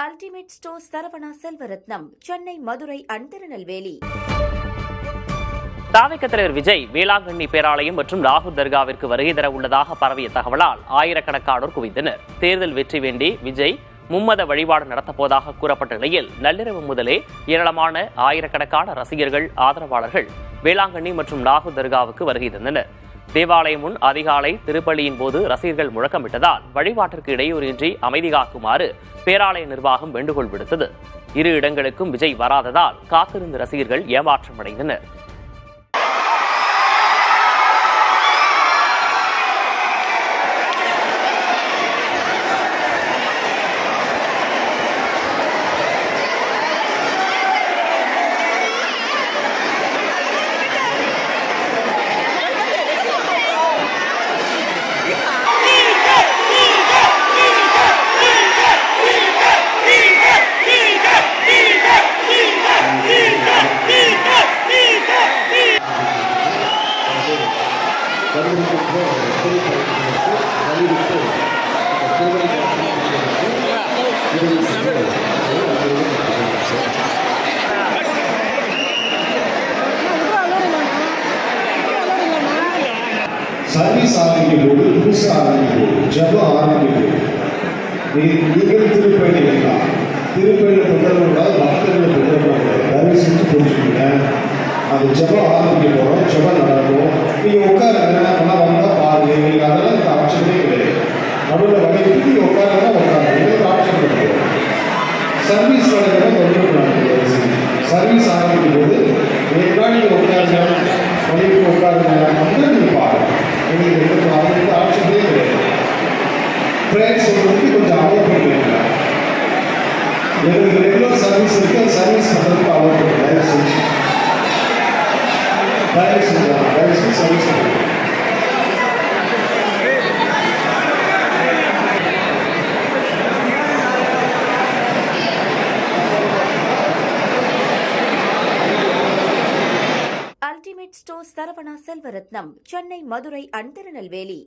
Ultimate store Saravana Selvaratnam, Chennai, Madurai and Tirunelveli. தாவேக தலைவர் விஜய் வேளாங்கண்ணி பேராலயம் மற்றும் லாகூர் தர்காவிற்கு வருகை தர உள்ளதாக பரவிய தகவலால் ஆயிரக்கணக்கானோர் குவிந்தனர். தேர்தல் வெற்றி வேண்டி விஜய் மும்மத வழிபாடு நடத்தப்போவதாக கூறப்பட்ட நிலையில் நள்ளிரவு முதலே ஏராளமான ஆயிரக்கணக்கான ரசிகர்கள், ஆதரவாளர்கள் வேளாங்கண்ணி மற்றும் லாகூர் தர்காவுக்கு வருகை தந்தனர். தேவாலயம் முன் அதிகாலை திருப்பலியின் போது ரசிகர்கள் முழக்கமிட்டதால் வழிபாட்டிற்கு இடையூறின்றி அமைதி காக்குமாறு பேராலய நிர்வாகம் வேண்டுகோள் விடுத்தது. இரு இடங்களுக்கும் விஜய் வராததால் காத்திருந்த ரசிகர்கள் ஏமாற்றமடைந்தனர். சர்வீஸ் ஆரம்பிக்கும்போது, புதுசு ஆரம்பிக்கும்போது, ஜபம் ஆரம்பிக்கும்போது நீங்கள் திருப்பயணம் இருக்கலாம். திருப்பயணம் தொண்டர்களோட பக்தர்களை தொண்டர்களோட தயவு செஞ்சு புரிஞ்சுக்கோங்க. அது ஜபம் ஆரம்பிக்க போகிறோம், ஜபம் நடக்கும். நீங்கள் உட்காருங்க, ஆனால் வந்தால் பாருங்க. எங்களுக்கு அதெல்லாம் இந்த ஆப்ஷனே கிடையாது. நடுவில் வகைக்கு நீங்கள் உட்காருங்க, எங்களுக்கு ஆப்ஷன் கிடையாது. சர்வீஸ் வகையில் தொண்டர்கள் சர்வீஸ் ஆரம்பிக்கும் போது முன்னாடி உட்காருங்க, வகைக்கு உட்காருங்க, வந்து நீங்கள் பாருங்க. எங்களுக்கு அதுக்கு ஆப்ஷனே கிடையாது. ப்ரேயர் சொல்றதுக்கு கொஞ்சம் அவாய்ட் பண்ணுவீங்க. எங்களுக்கு ரெகுலர் சர்வீஸ் இருக்கு, அந்த சர்வீஸ் பண்ணுறதுக்கு அவாய்ட் பண்ணுங்க. தயவு செஞ்சு சர்வீஸ் பண்ணுங்க. Ultimate store Saravana Selvaratnam, Chennai, Madurai and Tirunelveli.